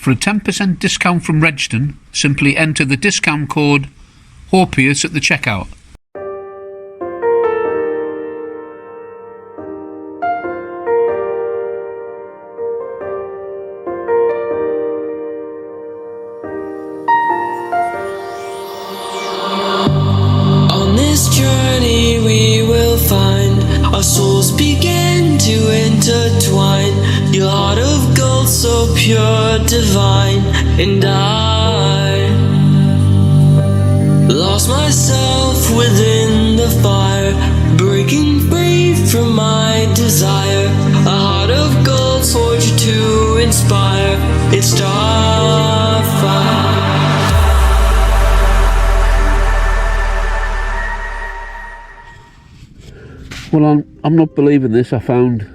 For a 10% discount from Regton, simply enter the discount code HOPEUS at the checkout. On this journey we will find our souls begin to intertwine. Your heart of gold, so pure, divine, and I lost myself within the fire, breaking free from my desire. A heart of gold forged to inspire. It's starfire. Well, I'm not believing this. I found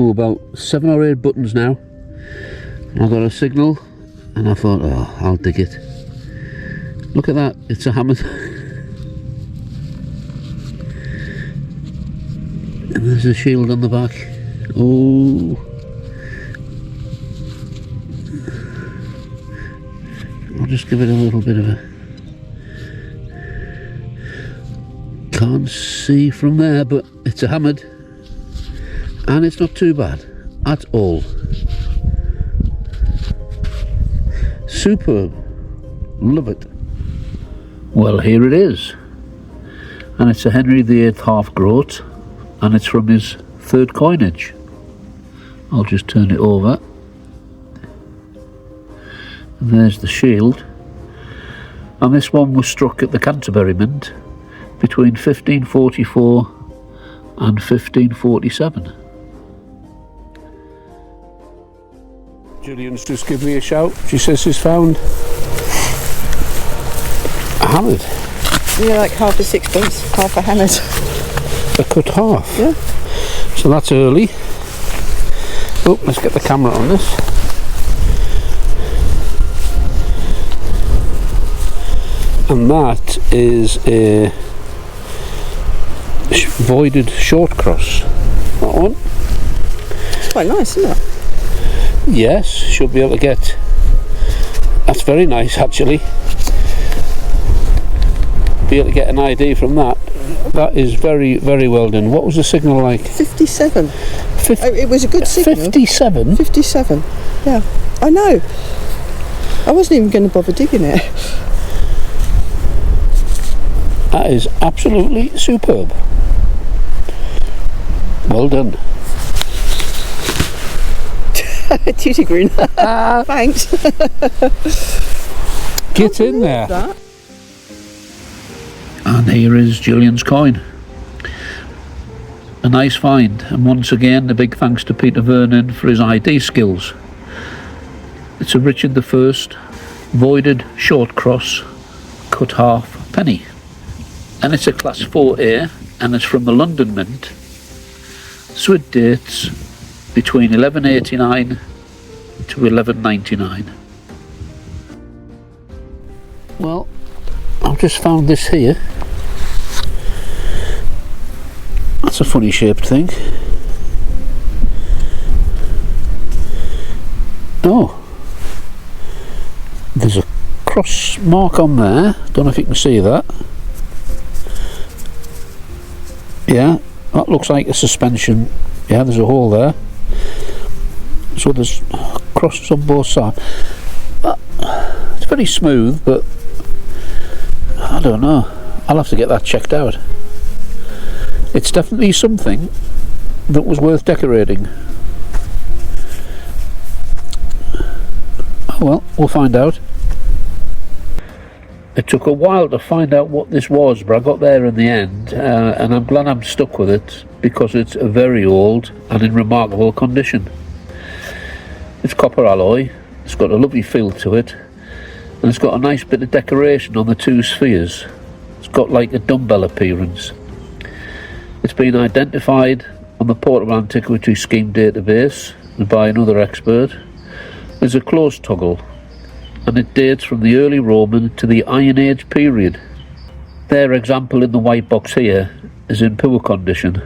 about 7 or 8 buttons now. I got a signal and I thought, oh, I'll dig it. Look at that, it's a hammer. And there's a shield on the back. Oh, I'll just give it a little bit of a... Can't see from there, but it's a hammered, and it's not too bad at all. Superb, love it. Well, here it is, and it's a Henry VIII half groat, and it's from his 3rd coinage. I'll just turn it over, and there's the shield, and this one was struck at the Canterbury Mint between 1544 and 1547. Gillian's just given me a shout. She says she's found a hammered. Yeah, like half a sixpence, half a hammered. A cut half? Yeah. So that's early. Oh, let's get the camera on this. And that is a voided short cross. That one. It's quite nice, isn't it? Yes, should be able to get. That's very nice, actually. Be able to get an ID from that. That is very, very well done. What was the signal like? 57. It was a good signal. 57? 57. Yeah, I know. I wasn't even going to bother digging it. That is absolutely superb. Well done. Tutti green. Thanks. Get in there. That. And here is Gillian's coin. A nice find, and once again a big thanks to Peter Vernon for his ID skills. It's a Richard I voided short cross, cut half penny. And it's a class 4A, and it's from the London Mint. So it dates between 1189 to 1199. Well, I've just found this here. That's a funny shaped thing. Oh, there's a cross mark on there. Don't know if you can see that. Yeah, that looks like a suspension. Yeah, there's a hole there. So there's crosses on both sides. It's very smooth, but I don't know. I'll have to get that checked out. It's definitely something that was worth decorating. Oh well, we'll find out. It took a while to find out what this was, but I got there in the end, and I'm glad I'm stuck with it because it's very old and in remarkable condition. It's copper alloy, it's got a lovely feel to it, and it's got a nice bit of decoration on the 2 spheres. It's got like a dumbbell appearance. It's been identified on the Portable Antiquity Scheme database by another expert as a closed toggle, and it dates from the early Roman to the Iron Age period. Their example in the white box here is in poor condition,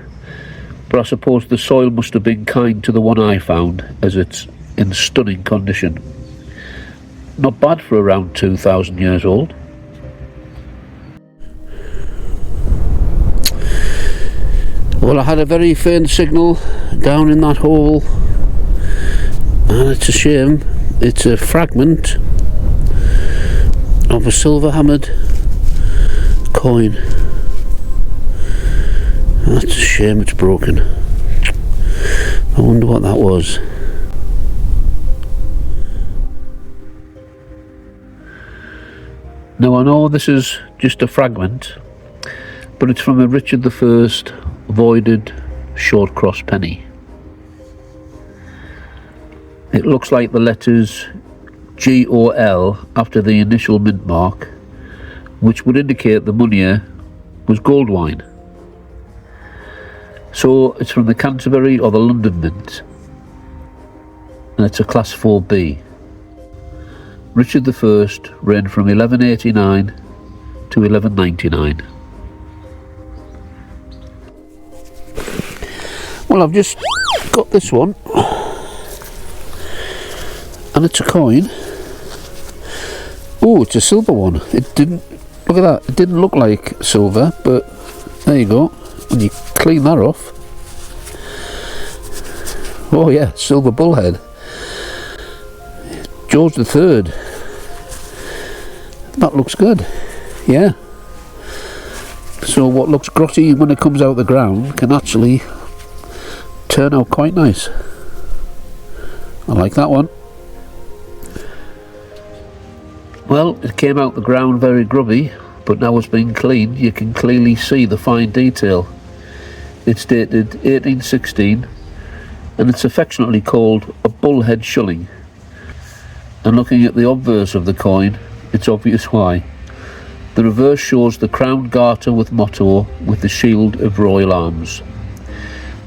but I suppose the soil must have been kind to the one I found, as it's in stunning condition. not bad for around 2,000 years old. Well, I had a very faint signal down in that hole, and it's a shame. It's a fragment of a silver hammered coin. That's a shame it's broken. I wonder what that was. Now I know this is just a fragment, but it's from a Richard I voided short cross penny. It looks like the letters GOL after the initial mint mark, which would indicate the money was gold wine. So it's from the Canterbury or the London Mint, and it's a class 4B. Richard I reigned from 1189 to 1199. Well, I've just got this one, and it's a coin. Oh, it's a silver one. It didn't, look at that, it didn't look like silver, but there you go. When you clean that off, oh yeah, silver bullhead. George III. That looks good, yeah. So what looks grotty when it comes out of the ground can actually turn out quite nice. I like that one. Well, it came out the ground very grubby, but now it's been cleaned, you can clearly see the fine detail. It's dated 1816, and it's affectionately called a bullhead shilling. And looking at the obverse of the coin, it's obvious why. The reverse shows the crown garter with motto with the shield of royal arms.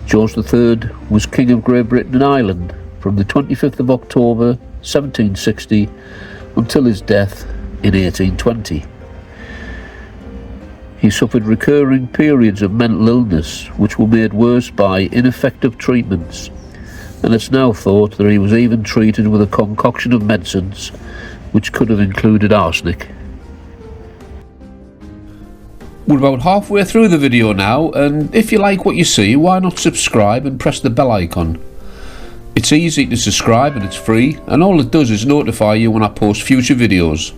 George III was King of Great Britain and Ireland from the 25th of October 1760 until his death in 1820. He suffered recurring periods of mental illness which were made worse by ineffective treatments, and it's now thought that he was even treated with a concoction of medicines which could have included arsenic. We're about halfway through the video now, and if you like what you see, why not subscribe and press the bell icon. It's easy to subscribe and it's free, and all it does is notify you when I post future videos.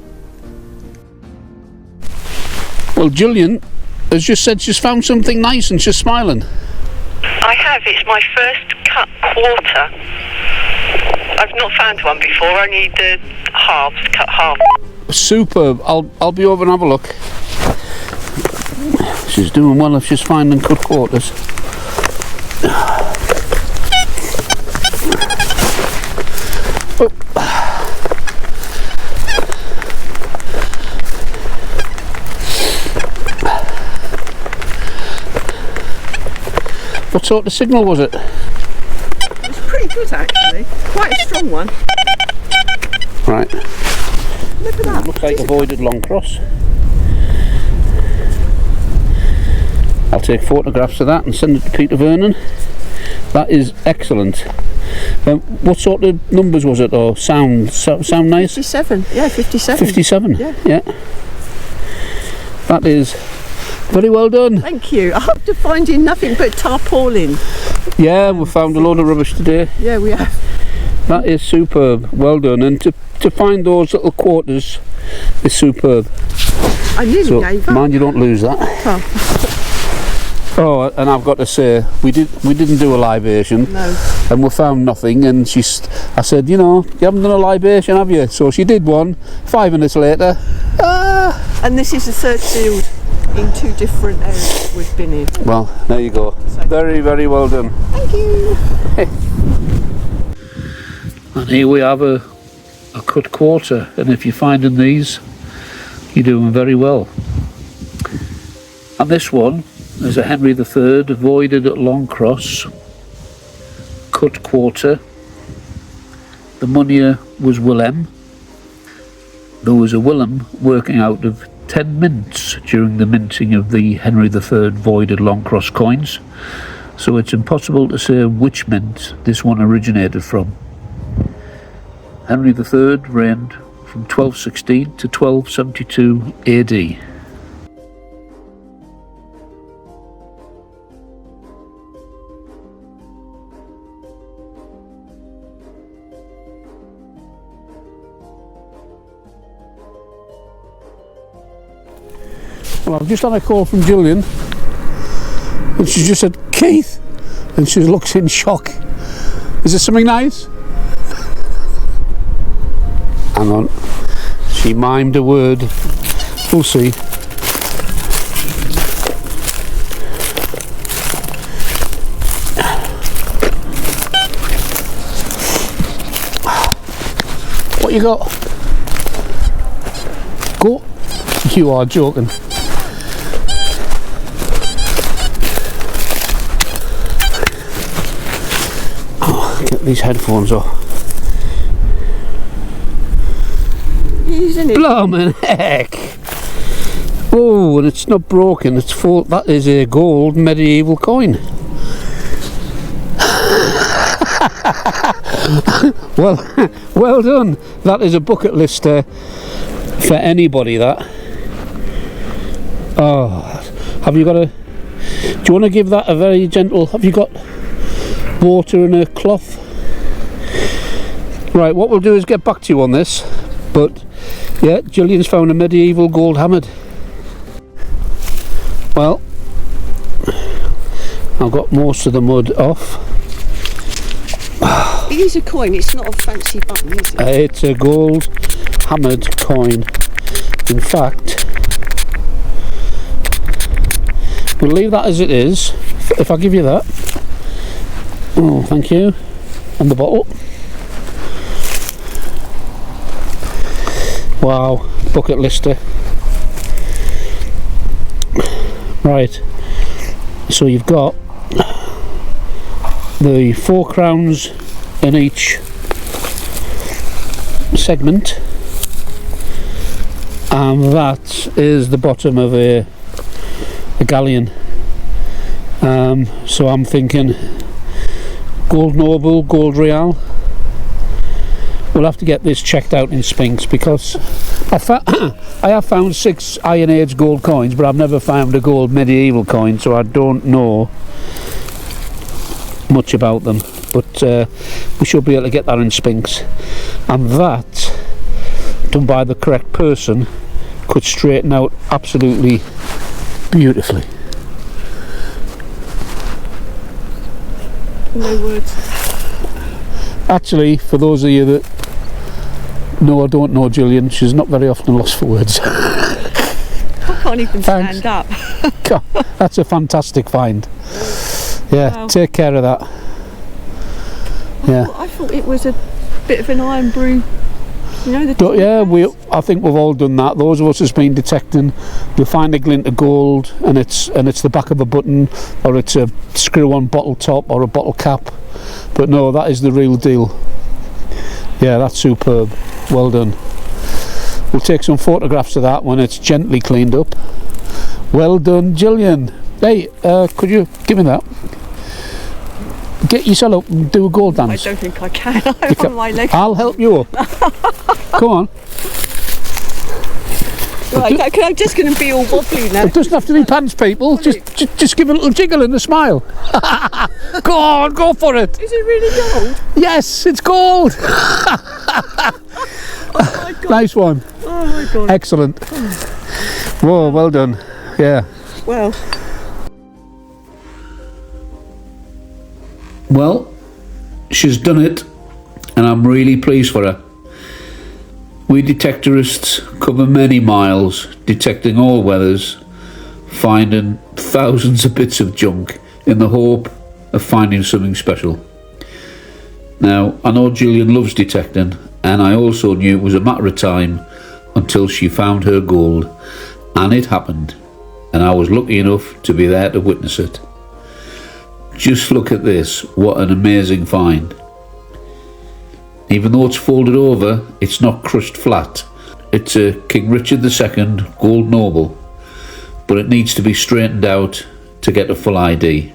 Well, Gillian has just said she's found something nice and she's smiling. I have. It's my first cut quarter. I've not found one before. I need the halves, cut half. Superb. I'll be over and have a look. She's doing well if she's finding cut quarters. Oh. What sort of signal was it? It's pretty good actually. Quite a strong one. Right. Look at that. Looks like a voided long cross. I'll take photographs of that and send it to Peter Vernon. That is excellent. What sort of numbers was it, or sound nice? 57, yeah, 57. 57, yeah. That is very well done. Thank you. I hope to find you nothing but tarpaulin. Yeah, we found a load of rubbish today. Yeah, we have. That is superb, well done. And to find those little quarters is superb. I nearly gave up. Mind you don't lose that. Oh, and I've got to say, we didn't do a libation. No. And we found nothing, and I said, you know, you haven't done a libation, have you? So she did one. 5 minutes later, And this is the third field in 2 different areas we've been in. well, there you go. Very, very well done. Thank you. And here we have a cut quarter, and if you're finding these, you're doing very well. And this one is a Henry III voided at long cross, cut quarter. The money was Willem. There was a Willem working out of 10 mints during the minting of the Henry III voided long cross coins, so it's impossible to say which mint this one originated from. Henry III reigned from 1216 to 1272 AD. Well, I've just had a call from Gillian and she just said, Keith, and she looks in shock. Is there something nice? Hang on, she mimed a word. We'll see. What you got? Go. You are joking. Get these headphones off. Isn't it? Blimey heck! Oh, and it's not broken, it's full. That is a gold medieval coin. well done. That is a bucket list for anybody, that. Oh, have you got a... Do you want to give that a very gentle... Have you got water and a cloth? Right, what we'll do is get back to you on this, but yeah, Gillian's found a medieval gold hammered. Well, I've got most of the mud off. It is a coin, it's not a fancy button, is it? It's a gold hammered coin. In fact, we'll leave that as it is. If I give you that. Oh, thank you. And the bottle. Wow, bucket lister. Right, so you've got the 4 crowns in each segment, and that is the bottom of a galleon. So I'm thinking gold noble, gold real. We'll have to get this checked out in Spinks, because I have found 6 Iron Age gold coins, but I've never found a gold medieval coin, so I don't know much about them. But we should be able to get that in Spinks, and that, done by the correct person, could straighten out absolutely beautifully. No words. Actually, for those of you that know or don't know Gillian, she's not very often lost for words. I can't even stand up. God, that's a fantastic find. Yeah, Wow. Take care of that. Yeah. I thought it was a bit of an iron brew. You know, Yeah, I think we've all done that. Those of us who's been detecting, you'll find a glint of gold, and it's the back of a button, or it's a screw-on bottle top or a bottle cap. But no, that is the real deal. Yeah, that's superb. Well done. We'll take some photographs of that when it's gently cleaned up. Well done, Gillian. Hey, could you give me that? Get yourself up and do a gold dance. I don't think I can. I'm on my legs. I'll help you up. Come on. Right, I'm just going to be all wobbly now. It doesn't have to be pants, people. Just give a little jiggle and a smile. Go on, go for it. Is it really gold? Yes, it's gold. Oh my God. Nice one. Oh my God. Excellent. Whoa, well done. Yeah. Well, Well, she's done it, and I'm really pleased for her. We detectorists cover many miles, detecting all weathers, finding thousands of bits of junk in the hope of finding something special. Now, I know Gillian loves detecting, and I also knew it was a matter of time until she found her gold, and it happened, and I was lucky enough to be there to witness it. Just look at this, what an amazing find. Even though it's folded over, it's not crushed flat. It's a King Richard II gold noble, but it needs to be straightened out to get a full ID.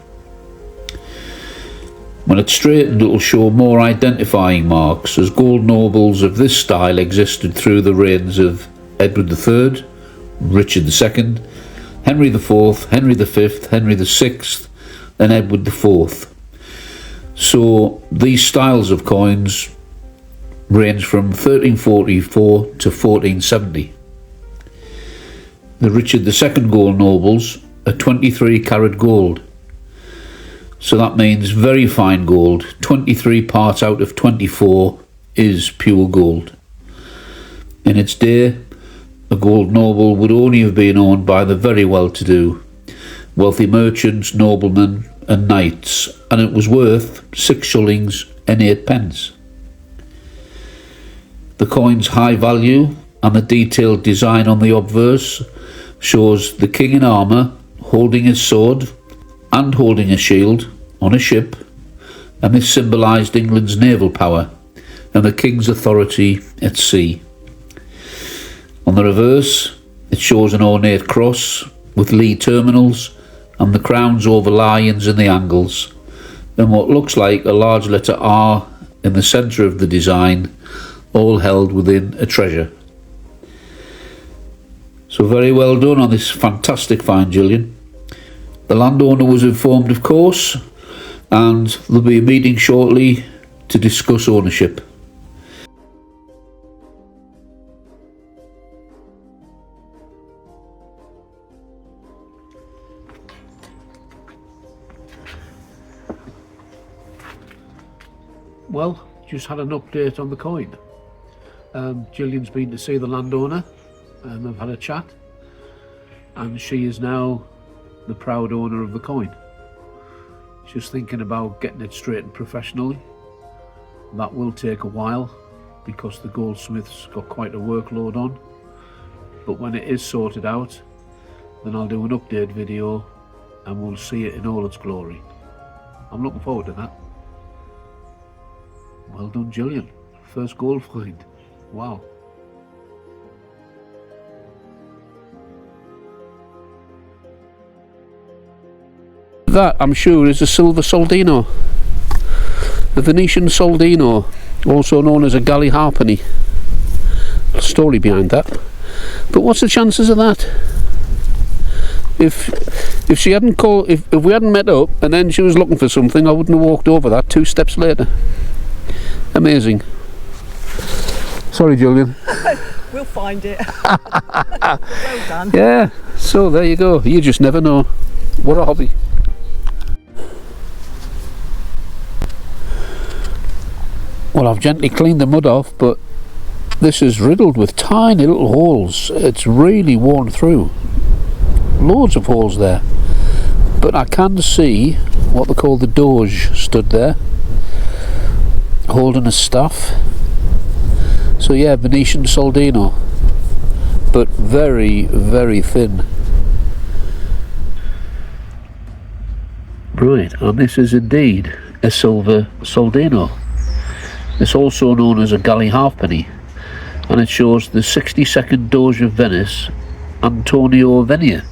When it's straightened, it will show more identifying marks, as gold nobles of this style existed through the reigns of Edward III, Richard II, Henry IV, Henry V, Henry VI and Edward IV. So these styles of coins range from 1344 to 1470. The Richard II gold nobles are 23 carat gold. So that means very fine gold. 23 parts out of 24 is pure gold. In its day, a gold noble would only have been owned by the very well-to-do, wealthy merchants, noblemen and knights, and it was worth 6 shillings and 8 pence. The coin's high value and the detailed design on the obverse shows the king in armour holding his sword and holding a shield on a ship, and this symbolised England's naval power and the king's authority at sea. On the reverse, it shows an ornate cross with lee terminals and the crowns over lions in the angles, and what looks like a large letter R in the centre of the design, all held within a treasure. So very well done on this fantastic find, Gillian. The landowner was informed, of course, and there'll be a meeting shortly to discuss ownership. Well, just had an update on the coin. Gillian's been to see the landowner and I've had a chat, and she is now the proud owner of the coin. She's thinking about getting it straightened professionally. That will take a while because the goldsmith's got quite a workload on, but when it is sorted out, then I'll do an update video and we'll see it in all its glory. I'm looking forward to that. Well done, Gillian. First gold find. Wow. That, I'm sure, is a silver soldino. The Venetian soldino, also known as a galley halfpenny. Story behind that. But what's the chances of that? If she hadn't called, if we hadn't met up and then she was looking for something, I wouldn't have walked over that 2 steps later. Amazing. Sorry, Gillian. We'll find it. Well done. Yeah, so there you go. You just never know. What a hobby. Well, I've gently cleaned the mud off, but this is riddled with tiny little holes. It's really worn through. Loads of holes there. But I can see what they call the DEUS stood there, holding a staff. So yeah, Venetian soldino, but very, very thin. Right, and this is indeed a silver soldino. It's also known as a galley halfpenny, and it shows the 62nd Doge of Venice, Antonio Venia.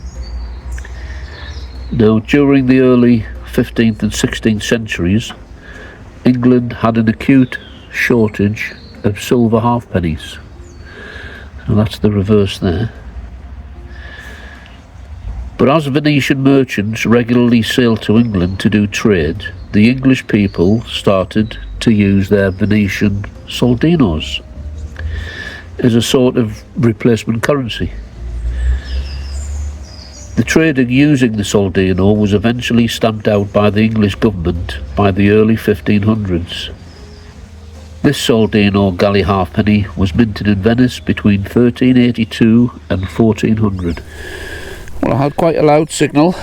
Now, during the early 15th and 16th centuries, England had an acute shortage of silver halfpennies. So that's the reverse there. But as Venetian merchants regularly sailed to England to do trade, the English people started to use their Venetian soldinos as a sort of replacement currency. The trading using the soldino was eventually stamped out by the English government by the early 1500s. This soldino galley halfpenny was minted in Venice between 1382 and 1400. Well, I had quite a loud signal,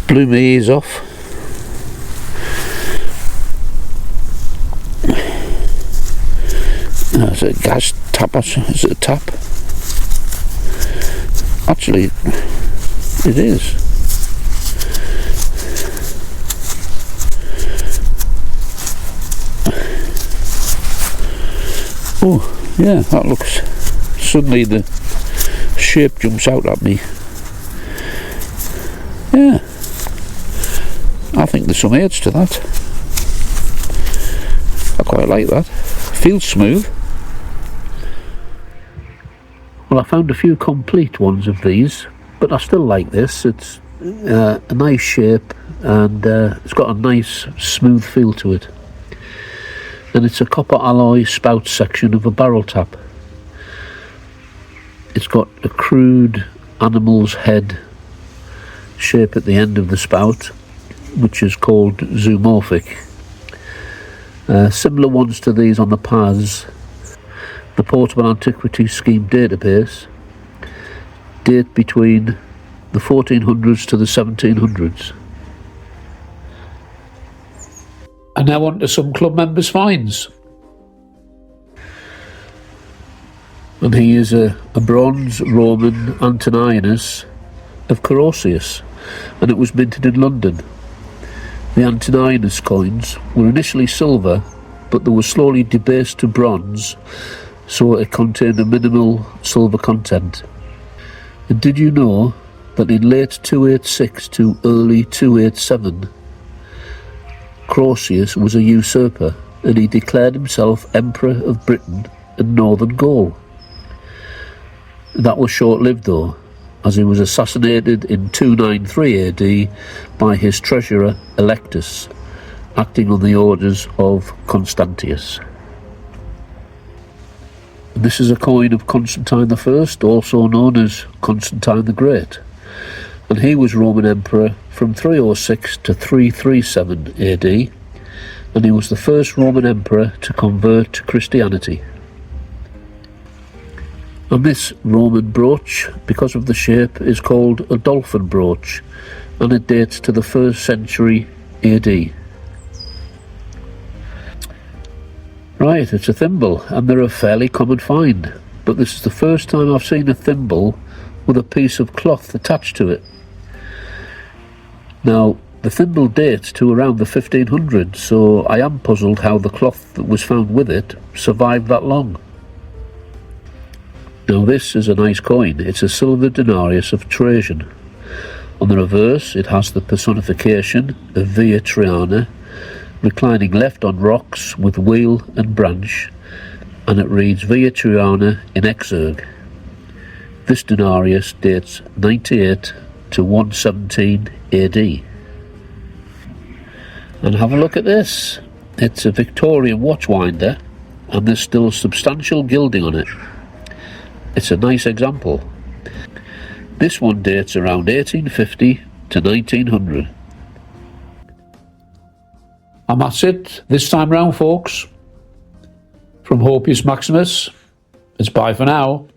blew my ears off. Is it a gas tap? Is it a tap? Actually, it is. Oh, yeah, that looks... Suddenly the shape jumps out at me. Yeah. I think there's some age to that. quite like that. Feels smooth. Well, I found a few complete ones of these, but I still like this. It's a nice shape, and it's got a nice smooth feel to it. And it's a copper alloy spout section of a barrel tap. It's got a crude animal's head shape at the end of the spout, which is called zoomorphic. Similar ones to these on the PAS, the Portable Antiquities Scheme database, date between the 1400s to the 1700s. And now on to some club members' finds. And he is a bronze Roman Antoninus of Carausius, and it was minted in London. The Antoninus coins were initially silver, but they were slowly debased to bronze, so it contained a minimal silver content. And did you know that in late 286 to early 287, Carausius was a usurper, and he declared himself Emperor of Britain and Northern Gaul? That was short-lived though, as he was assassinated in 293 AD by his treasurer Electus, acting on the orders of Constantius. And this is a coin of Constantine I, also known as Constantine the Great, and he was Roman Emperor from 306 to 337 AD, and he was the first Roman Emperor to convert to Christianity. And this Roman brooch, because of the shape, is called a dolphin brooch, and it dates to the 1st century AD. Right, it's a thimble, and they're a fairly common find, but this is the first time I've seen a thimble with a piece of cloth attached to it. Now, the thimble dates to around the 1500s, so I am puzzled how the cloth that was found with it survived that long. Now this is a nice coin. It's a silver denarius of Trajan. On the reverse it has the personification of Viii Triana, reclining left on rocks with wheel and branch, and it reads Viii Triana in exurge. This denarius dates 98 to 117 AD. And have a look at this. It's a Victorian watchwinder, and there's still substantial gilding on it. It's a nice example. This one dates around 1850 to 1900. And that's it this time round, folks. From HOPEUS Maximus, it's bye for now.